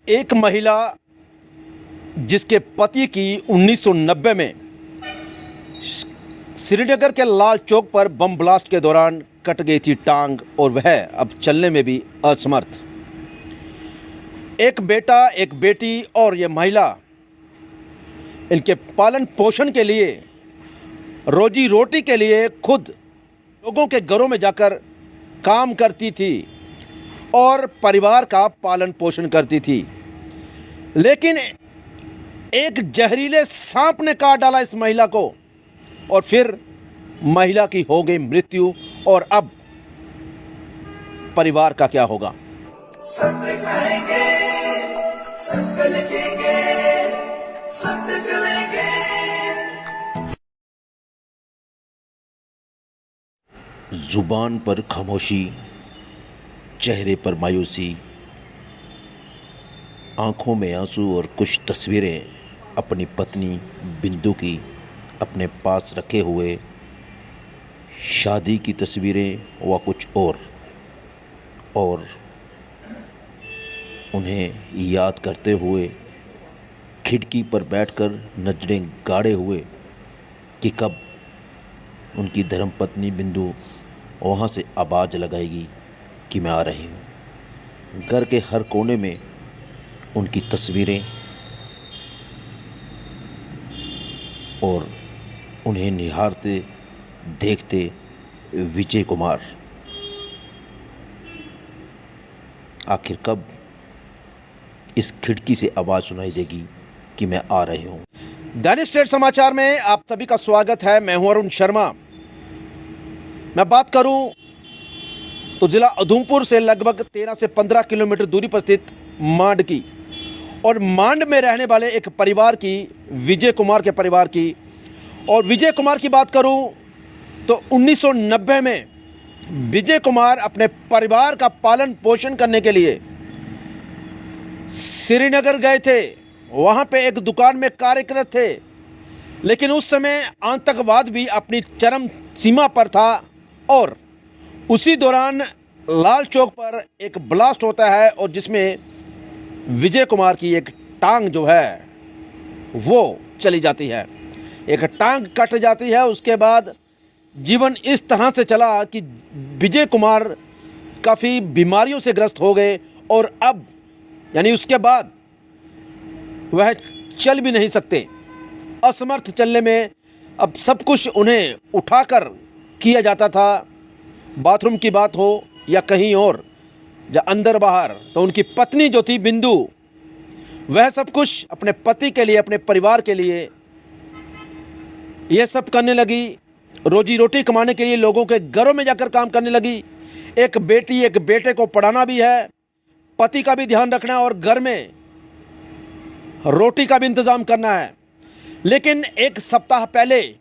एक महिला जिसके पति की 1990 में श्रीनगर के लाल चौक पर बम ब्लास्ट के दौरान कट गई थी टांग और वह अब चलने में भी असमर्थ। एक बेटा, एक बेटी और ये महिला इनके पालन पोषण के लिए, रोजी रोटी के लिए खुद लोगों के घरों में जाकर काम करती थी और परिवार का पालन पोषण करती थी। लेकिन एक जहरीले सांप ने काट डाला इस महिला को और फिर महिला की हो गई मृत्यु। और अब परिवार का क्या होगा? सत्य कहेंगे, सत्य लिखेंगे, सत्य चलेंगे। जुबान पर खामोशी, चेहरे पर मायूसी, आंखों में आंसू और कुछ तस्वीरें अपनी पत्नी बिंदु की अपने पास रखे हुए, शादी की तस्वीरें व कुछ और उन्हें याद करते हुए खिड़की पर बैठकर नजरें गाड़े हुए कि कब उनकी धर्मपत्नी बिंदु वहाँ से आवाज़ लगाएगी कि मैं आ रही हूँ। घर के हर कोने में उनकी तस्वीरें और उन्हें निहारते देखते विजय कुमार। आखिर कब इस खिड़की से आवाज़ सुनाई देगी कि मैं आ रही हूँ। दैनिक स्टेट समाचार में आप सभी का स्वागत है। मैं हूँ अरुण शर्मा। मैं बात करूँ तो जिला उधमपुर से लगभग 13 से 15 किलोमीटर दूरी पर स्थित मांड की और मांड में रहने वाले एक परिवार की, विजय कुमार के परिवार की। और विजय कुमार की बात करूं तो 1990 में विजय कुमार अपने परिवार का पालन पोषण करने के लिए श्रीनगर गए थे। वहां पे एक दुकान में कार्यरत थे, लेकिन उस समय आतंकवाद भी अपनी चरम सीमा पर था और उसी दौरान लाल चौक पर एक ब्लास्ट होता है और जिसमें विजय कुमार की एक टांग जो है वो चली जाती है, एक टांग कट जाती है। उसके बाद जीवन इस तरह से चला कि विजय कुमार काफ़ी बीमारियों से ग्रस्त हो गए और अब यानी उसके बाद वह चल भी नहीं सकते, असमर्थ चलने में। अब सब कुछ उन्हें उठाकर किया जाता था, बाथरूम की बात हो या कहीं और या अंदर बाहर। तो उनकी पत्नी जो थी बिंदु, वह सब कुछ अपने पति के लिए, अपने परिवार के लिए यह सब करने लगी। रोजी रोटी कमाने के लिए लोगों के घरों में जाकर काम करने लगी। एक बेटी, एक बेटे को पढ़ाना भी है, पति का भी ध्यान रखना है और घर में रोटी का भी इंतजाम करना है। लेकिन एक सप्ताह पहले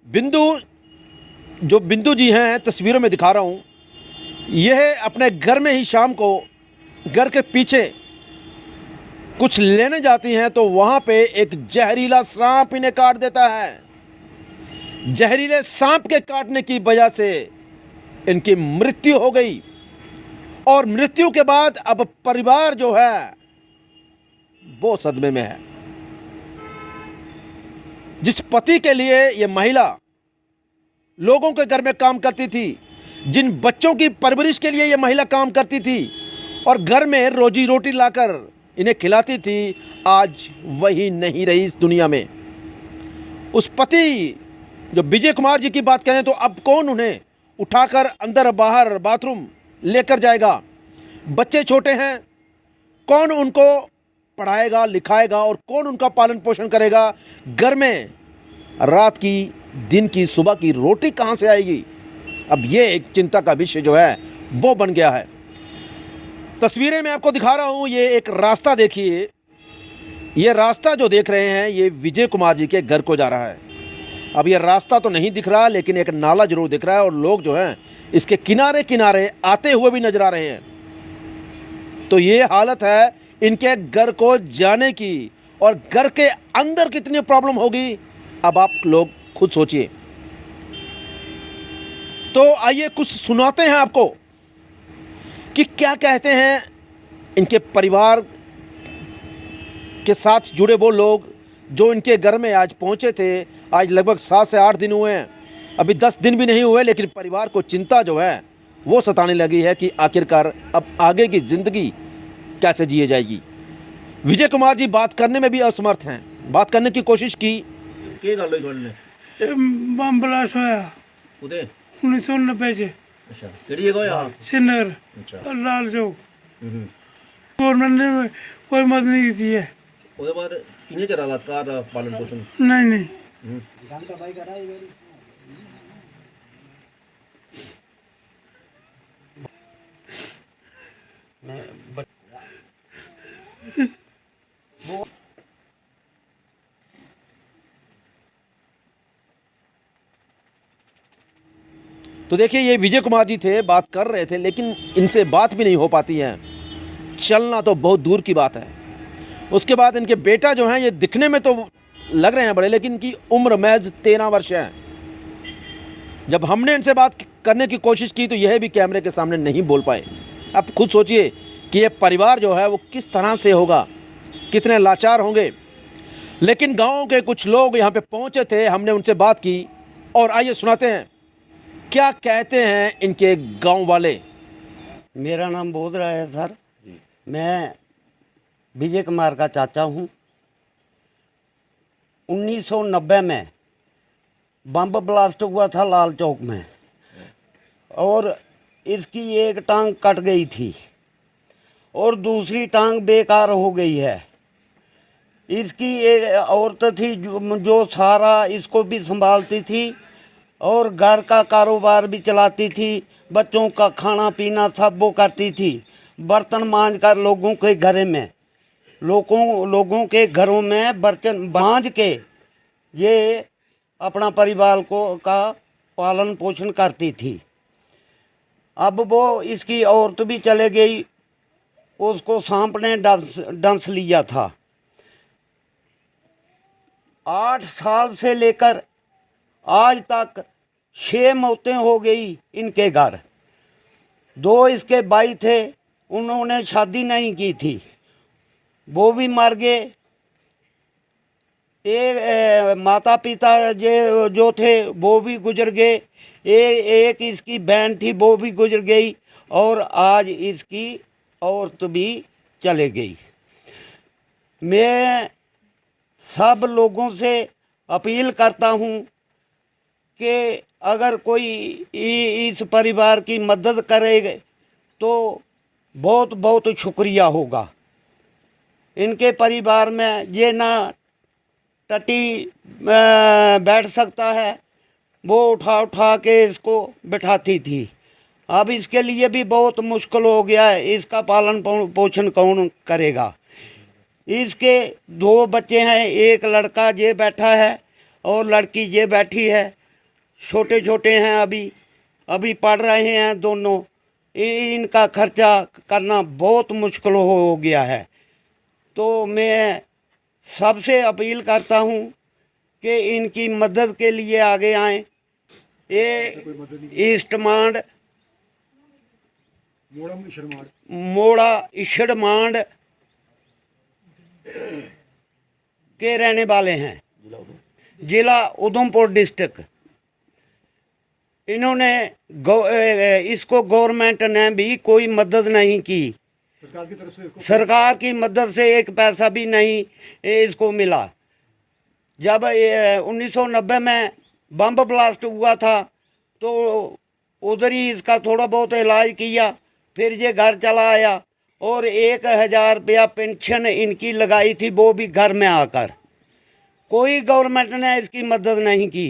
बिंदु जी हैं, तस्वीरों में दिखा रहा हूं, यह अपने घर में ही शाम को घर के पीछे कुछ लेने जाती हैं तो वहां पे एक जहरीला सांप इन्हें काट देता है। जहरीले सांप के काटने की वजह से इनकी मृत्यु हो गई और मृत्यु के बाद अब परिवार जो है वो सदमे में है। जिस पति के लिए ये महिला लोगों के घर में काम करती थी, जिन बच्चों की परवरिश के लिए ये महिला काम करती थी और घर में रोजी रोटी लाकर इन्हें खिलाती थी, आज वही नहीं रही इस दुनिया में। उस पति जो विजय कुमार जी की बात करें तो अब कौन उन्हें उठाकर अंदर बाहर बाथरूम लेकर जाएगा? बच्चे छोटे हैं, कौन उनको पढ़ाएगा लिखाएगा और कौन उनका पालन पोषण करेगा? घर में रात की, दिन की, सुबह की रोटी कहाँ से आएगी? अब ये एक चिंता का विषय जो है वो बन गया है। तस्वीरें मैं आपको दिखा रहा हूँ, ये एक रास्ता देखिए। ये रास्ता जो देख रहे हैं ये विजय कुमार जी के घर को जा रहा है। अब ये रास्ता तो नहीं दिख रहा, लेकिन एक नाला जरूर दिख रहा है और लोग जो हैं इसके किनारे किनारे आते हुए भी नजर आ रहे हैं। तो ये हालत है इनके घर को जाने की, और घर के अंदर कितनी प्रॉब्लम होगी अब आप लोग खुद सोचिए। तो आइए कुछ सुनाते हैं आपको कि क्या कहते हैं इनके परिवार के साथ जुड़े वो लोग जो इनके घर में आज पहुंचे थे। आज लगभग 7 से 8 दिन हुए हैं, अभी 10 दिन भी नहीं हुए, लेकिन परिवार को चिंता जो है वो सताने लगी है कि आखिरकार अब आगे की ज़िंदगी कैसे जिए जाएगी। विजय कुमार जी बात करने में भी असमर्थ हैं। बात करने की कोशिश की। ਕੀ ਗੱਲ ਹੋਈ ਤੁਹਾਡੇ ਨਾਲ? ਇਹ ਬੰਬ ਬਲਾਸਟ ਹੋਇਆ ਉਹਦੇ 1990 ਚ ਅੱਛਾ ਕਿਹੜੀ ਜਗ੍ਹਾ ਹੋਇਆ? श्रीनगर ਅੱਛਾ लाल चौक। ਹੂੰ गवर्नमेंट ने कोई मदद नहीं की है। ਉਹਦੇ ਬਾਅਦ ਕਿੰਨੇ ਚਿਰ ਦਾ ਕਾਰ ਦਾ ਪਾਲਣ ਪੋਸ਼ਣ? नहीं नहीं ਹੂੰ तो देखिए ये विजय कुमार जी थे, बात कर रहे थे, लेकिन इनसे बात भी नहीं हो पाती है, चलना तो बहुत दूर की बात है। उसके बाद इनके बेटा जो हैं ये दिखने में तो लग रहे हैं बड़े, लेकिन इनकी उम्र महज 13 वर्ष है। जब हमने इनसे बात करने की कोशिश की तो यह भी कैमरे के सामने नहीं बोल पाए। अब खुद सोचिए कि ये परिवार जो है वो किस तरह से होगा, कितने लाचार होंगे। लेकिन गांव के कुछ लोग यहाँ पे पहुँचे थे, हमने उनसे बात की और आइए सुनाते हैं क्या कहते हैं इनके गांव वाले। मेरा नाम बोधरा है सर। मैं विजय कुमार का चाचा हूँ। 1990 में बम ब्लास्ट हुआ था लाल चौक में, और इसकी एक टांग कट गई थी और दूसरी टांग बेकार हो गई है। इसकी एक औरत थी जो सारा इसको भी संभालती थी और घर का कारोबार भी चलाती थी, बच्चों का खाना पीना सब वो करती थी। बर्तन मांज कर लोगों के घर में लोगों के घरों में बर्तन मांज के ये अपना परिवार का पालन पोषण करती थी। अब वो इसकी औरत भी चले गई, उसको सांप ने डंस लिया था। 8 साल से लेकर आज तक 6 मौतें हो गई इनके घर। 2 इसके भाई थे, उन्होंने शादी नहीं की थी, वो भी मर गए। एक माता पिता जो थे वो भी गुजर गए। एक इसकी बहन थी वो भी गुजर गई, और आज इसकी औरत भी चले गई। मैं सब लोगों से अपील करता हूँ कि अगर कोई इस परिवार की मदद करेगा तो बहुत बहुत शुक्रिया होगा। इनके परिवार में ये ना टटी बैठ सकता है, वो उठा उठा के इसको बिठाती थी। अब इसके लिए भी बहुत मुश्किल हो गया है, इसका पालन पोषण कौन करेगा। इसके 2 बच्चे हैं, एक लड़का ये बैठा है और लड़की ये बैठी है। छोटे छोटे हैं, अभी पढ़ रहे हैं दोनों। इनका खर्चा करना बहुत मुश्किल हो गया है। तो मैं सबसे अपील करता हूँ कि इनकी मदद के लिए आगे आएं। ये ईस्टमांड मोड़ा इशड़मांड के रहने वाले हैं, जिला उधमपुर डिस्ट्रिक्ट। इन्होंने इसको गवर्नमेंट ने भी कोई मदद नहीं की, सरकार की मदद से एक पैसा भी नहीं इसको मिला। जब 1990 में बम ब्लास्ट हुआ था तो उधर ही इसका थोड़ा बहुत इलाज किया, फिर ये घर चला आया और 1000 रुपया पेंशन इनकी लगाई थी, वो भी घर में आकर। कोई गवर्नमेंट ने इसकी मदद नहीं की।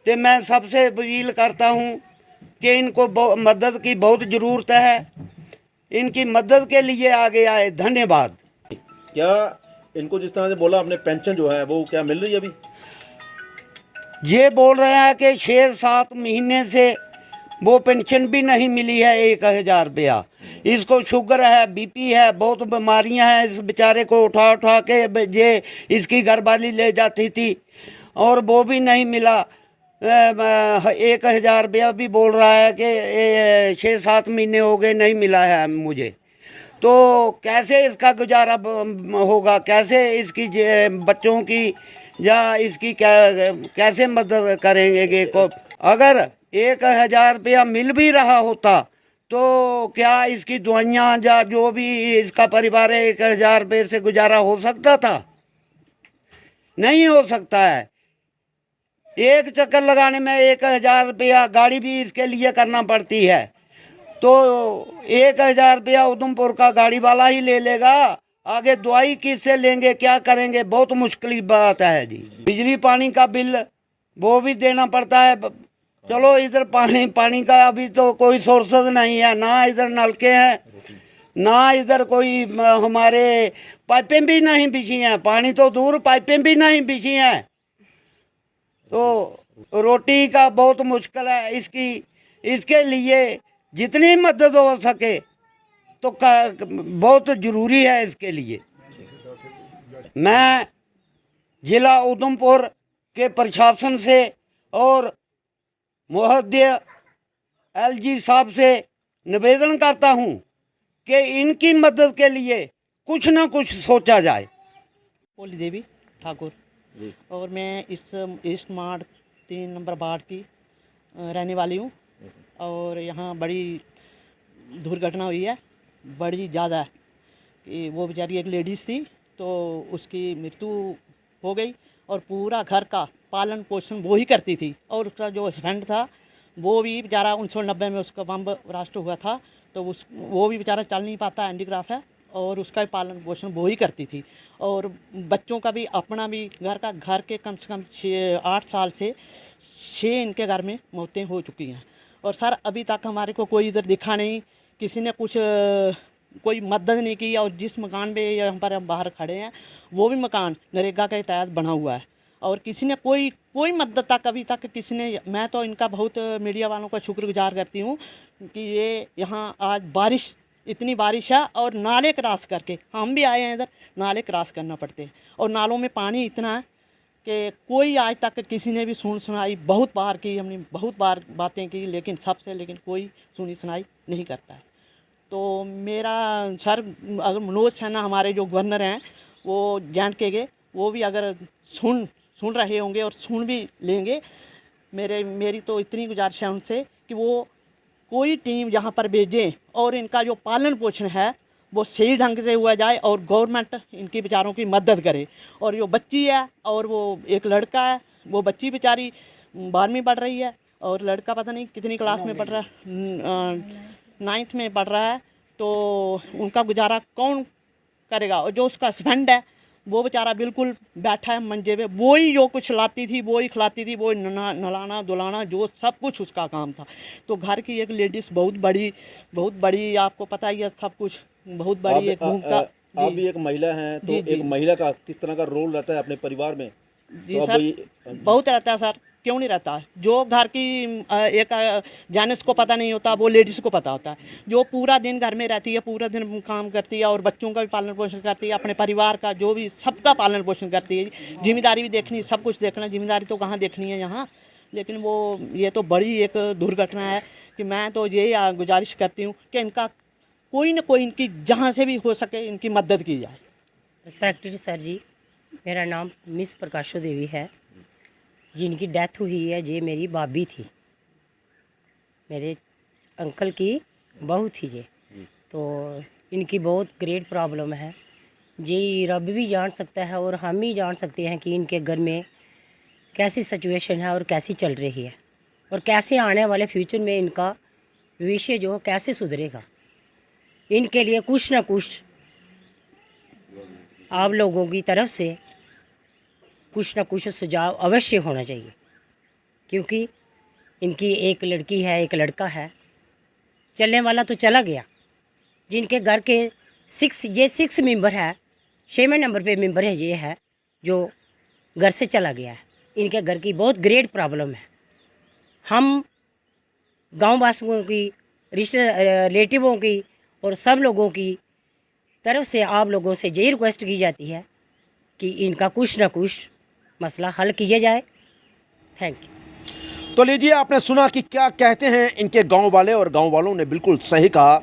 तो मैं सबसे अपील करता हूँ कि इनको मदद की बहुत ज़रूरत है, इनकी मदद के लिए आगे आए। धन्यवाद। क्या इनको जिस तरह से बोला आपने पेंशन जो है वो क्या मिल रही है अभी? ये बोल रहे हैं कि 6-7 महीने से वो पेंशन भी नहीं मिली है 1,000 रुपया। इसको शुगर है, बीपी है, बहुत बीमारियां हैं। इस बेचारे को उठा उठा के ये इसकी घरवाली ले जाती थी और वो भी नहीं मिला। 1,000 रुपया भी बोल रहा है कि 6-7 महीने हो गए नहीं मिला है मुझे। तो कैसे इसका गुजारा होगा, कैसे इसकी बच्चों की या इसकी कैसे मदद करेंगे को। अगर 1,000 रुपया मिल भी रहा होता तो क्या इसकी दवाइयाँ या जो भी इसका परिवार है 1,000 रुपये से गुजारा हो सकता था? नहीं हो सकता है। एक चक्कर लगाने में 1,000 रुपया गाड़ी भी इसके लिए करना पड़ती है। तो 1,000 रुपया उधमपुर का गाड़ी वाला ही ले लेगा, आगे दवाई किससे लेंगे, क्या करेंगे? बहुत मुश्किल बात है जी। बिजली पानी का बिल वो भी देना पड़ता है। चलो इधर पानी का अभी तो कोई सोर्सेज नहीं है, ना इधर नलके हैं, ना इधर कोई हमारे पाइपें भी नहीं बिछी हैं। पानी तो दूर, पाइपें भी नहीं बिछी हैं। तो रोटी का बहुत मुश्किल है। इसके लिए जितनी मदद हो सके तो बहुत ज़रूरी है इसके लिए। मैं ज़िला उधमपुर के प्रशासन से और महोदय LG साहब से निवेदन करता हूं कि इनकी मदद के लिए कुछ ना कुछ सोचा जाए। पोली देवी ठाकुर और मैं इस ईस्ट मार्ट 3 नंबर वार्ड की रहने वाली हूँ। और यहाँ बड़ी दुर्घटना हुई है, बड़ी ज़्यादा है कि वो बेचारी एक लेडीज़ थी तो उसकी मृत्यु हो गई और पूरा घर का पालन पोषण वो ही करती थी। और उसका जो हस्बैंड था वो भी बेचारा 1990 में उसका बम ब्लास्ट हुआ था, तो वो भी बेचारा चल नहीं पाता, हैंडीक्राफ्ट है, और उसका भी पालन पोषण वो ही करती थी। और बच्चों का भी अपना भी घर के कम से कम 8 साल से 6 इनके घर में मौतें हो चुकी हैं। और सर अभी तक हमारे को कोई इधर दिखा नहीं, किसी ने कुछ कोई मदद नहीं की। और जिस मकान पे यहाँ पर हम बाहर खड़े हैं वो भी मकान नरेगा के तहत बना हुआ है और किसी ने कोई मदद तक अभी तक किसी ने। मैं तो इनका बहुत मीडिया वालों का शुक्रगुजार करती हूँ कि ये यहाँ आज इतनी बारिश है और नाले क्रॉस करके हम भी आए हैं इधर, नाले क्रॉस करना पड़ते हैं और नालों में पानी इतना है कि कोई आज तक किसी ने भी सुनाई बहुत बार की, हमने बहुत बार बातें की, लेकिन कोई सुनी सुनाई नहीं करता है। तो मेरा सर अगर मनोज सिन्हा हमारे जो गवर्नर हैं वो J&K के, वो भी अगर सुन रहे होंगे और सुन भी लेंगे, मेरी तो इतनी गुजारिश है उनसे कि वो कोई टीम यहाँ पर भेजें और इनका जो पालन पोषण है वो सही ढंग से हुआ जाए और गवर्नमेंट इनकी बेचारों की मदद करे। और जो बच्ची है और वो एक लड़का है, वो बच्ची बेचारी 12वीं पढ़ रही है और लड़का पता नहीं कितनी क्लास में पढ़ रहा है, 9th में पढ़ रहा है। तो उनका गुजारा कौन करेगा? और जो उसका हस्बैंड है वो बेचारा बिल्कुल बैठा है मंजे पे, वो ही जो कुछ लाती थी वो ही खिलाती थी, वो नलाना धुलाना जो सब कुछ उसका काम था। तो घर की एक लेडीज़ बहुत बड़ी आपको पता ही है सब कुछ, बहुत बड़ी एक भूमिका। आप भी एक महिला हैं तो एक महिला का किस तरह का रोल रहता है अपने परिवार में? जी तो सर बहुत रहता है सर, क्यों नहीं रहता है? जो घर की एक जेंट्स को पता नहीं होता वो लेडीज़ को पता होता है, जो पूरा दिन घर में रहती है, पूरा दिन काम करती है और बच्चों का भी पालन पोषण करती है, अपने परिवार का जो भी सबका पालन पोषण करती है। जिम्मेदारी भी देखनी, सब कुछ देखना, जिम्मेदारी तो कहाँ देखनी है यहाँ। लेकिन वो ये तो बड़ी एक दुर्घटना है कि मैं तो यही गुजारिश करती हूँ कि इनका कोई ना कोई इनकी जहाँ से भी हो सके इनकी मदद की जाए। रिस्पेक्टेड सर जी, मेरा नाम मिस प्रकाशो देवी है। जिनकी डेथ हुई है ये मेरी भाभी थी, मेरे अंकल की बहू थी ये। तो इनकी बहुत ग्रेट प्रॉब्लम है, ये रब भी जान सकता है और हम ही जान सकते हैं कि इनके घर में कैसी सिचुएशन है और कैसी चल रही है और कैसे आने वाले फ्यूचर में इनका भविष्य जो कैसे सुधरेगा। इनके लिए कुछ ना कुछ आप लोगों की तरफ से कुछ ना कुछ सुझाव अवश्य होना चाहिए, क्योंकि इनकी एक लड़की है एक लड़का है। चलने वाला तो चला गया, जिनके घर के 6 मेंबर है, 6वें नंबर पे मेंबर है ये है जो घर से चला गया है। इनके घर की बहुत ग्रेट प्रॉब्लम है। हम गांव वासियों की, रिलेटिवों की और सब लोगों की तरफ से आप लोगों से यही रिक्वेस्ट की जाती है कि इनका कुछ ना कुछ मसला हल किया जाए। Thank you. तो लीजिए, आपने सुना कि क्या कहते हैं इनके गांव वाले, और गांव वालों ने बिल्कुल सही कहा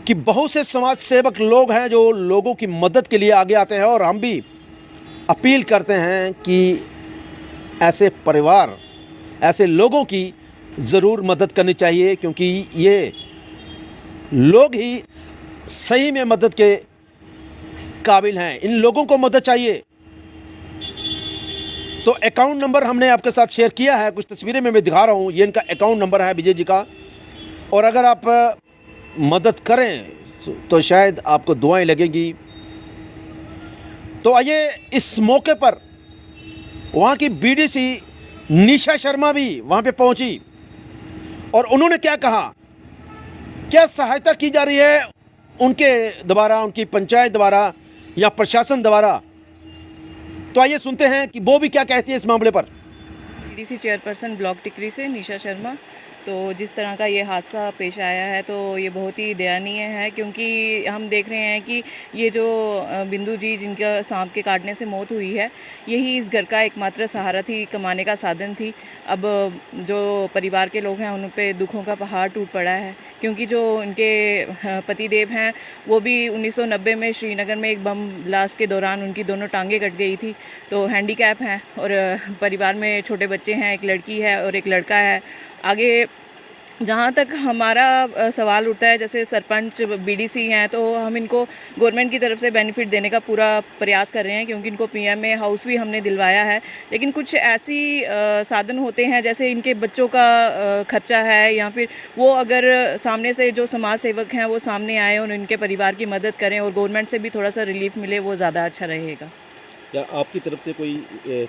कि बहुत से समाज सेवक लोग हैं जो लोगों की मदद के लिए आगे आते हैं, और हम भी अपील करते हैं कि ऐसे परिवार, ऐसे लोगों की ज़रूर मदद करनी चाहिए, क्योंकि ये लोग ही सही में मदद के काबिल हैं। इन लोगों को मदद चाहिए। तो अकाउंट नंबर हमने आपके साथ शेयर किया है, कुछ तस्वीरें में मैं दिखा रहा हूँ। ये इनका अकाउंट नंबर है विजय जी का, और अगर आप मदद करें तो शायद आपको दुआएं लगेंगी। तो आइए, इस मौके पर वहाँ की बीडीसी निशा शर्मा भी वहाँ पे पहुँची, और उन्होंने क्या कहा, क्या सहायता की जा रही है उनके द्वारा, उनकी पंचायत द्वारा या प्रशासन द्वारा। तो आइए सुनते हैं कि वो भी क्या कहती है इस मामले पर। डीसी चेयरपर्सन ब्लॉक टिकरी से निशा शर्मा। तो जिस तरह का ये हादसा पेश आया है तो ये बहुत ही दयनीय है, क्योंकि हम देख रहे हैं कि ये जो बिंदु जी जिनका सांप के काटने से मौत हुई है, यही इस घर का एकमात्र सहारा थी, कमाने का साधन थी। अब जो परिवार के लोग हैं उन पे दुखों का पहाड़ टूट पड़ा है, क्योंकि जो उनके पतिदेव हैं वो भी 1990 में श्रीनगर में एक बम ब्लास्ट के दौरान उनकी दोनों टांगें कट गई थी। तो हैंडीकैप हैं, और परिवार में छोटे बच्चे हैं, एक लड़की है और एक लड़का है। आगे जहाँ तक हमारा सवाल उठता है, जैसे सरपंच बीडीसी हैं, तो हम इनको गवर्नमेंट की तरफ से बेनिफिट देने का पूरा प्रयास कर रहे हैं, क्योंकि इनको पीएमए हाउस भी हमने दिलवाया है। लेकिन कुछ ऐसी साधन होते हैं, जैसे इनके बच्चों का खर्चा है, या फिर वो अगर सामने से जो समाज सेवक हैं वो सामने आए और इनके परिवार की मदद करें और गवर्नमेंट से भी थोड़ा सा रिलीफ मिले, वो ज़्यादा अच्छा रहेगा। क्या आपकी तरफ से कोई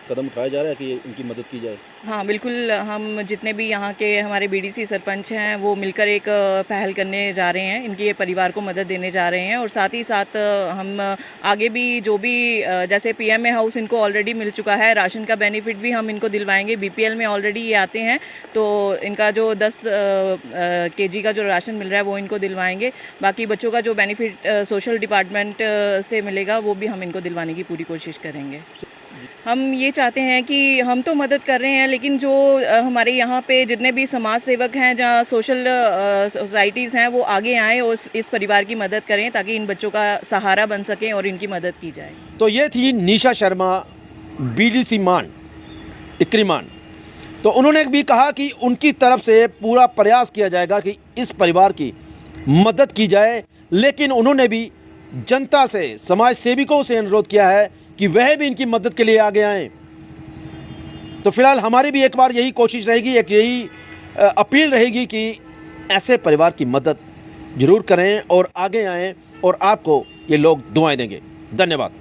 कदम उठाया जा रहा है कि इनकी मदद की जाए? हाँ बिल्कुल, हम जितने भी यहाँ के हमारे बीडीसी सरपंच हैं वो मिलकर एक पहल करने जा रहे हैं, इनके परिवार को मदद देने जा रहे हैं। और साथ ही साथ हम आगे भी जो भी जैसे पीएमए हाउस इनको ऑलरेडी मिल चुका है, राशन का बेनिफिट भी हम इनको दिलवाएंगे। बीपीएल में ऑलरेडी ये आते हैं, तो इनका जो 10 केजी का जो राशन मिल रहा है वो इनको दिलवाएंगे। बाकी बच्चों का जो बेनिफिट सोशल डिपार्टमेंट से मिलेगा वो भी हम इनको दिलवाने की पूरी कोशिश करेंगे। हम ये चाहते हैं कि हम तो मदद कर रहे हैं, लेकिन जो हमारे यहाँ पे जितने भी समाज सेवक हैं, जहाँ सोशल सोसाइटीज़ हैं, वो आगे आएँ और इस परिवार की मदद करें, ताकि इन बच्चों का सहारा बन सकें और इनकी मदद की जाए। तो ये थी निशा शर्मा, बीडीसी मान, टिकरी मान। तो उन्होंने भी कहा कि उनकी तरफ से पूरा प्रयास किया जाएगा कि इस परिवार की मदद की जाए, लेकिन उन्होंने भी जनता से, समाज सेविकों से अनुरोध किया है कि वह भी इनकी मदद के लिए आगे आएं। तो फिलहाल हमारी भी एक बार यही कोशिश रहेगी, एक यही अपील रहेगी कि ऐसे परिवार की मदद जरूर करें और आगे आएं, और आपको ये लोग दुआएं देंगे। धन्यवाद।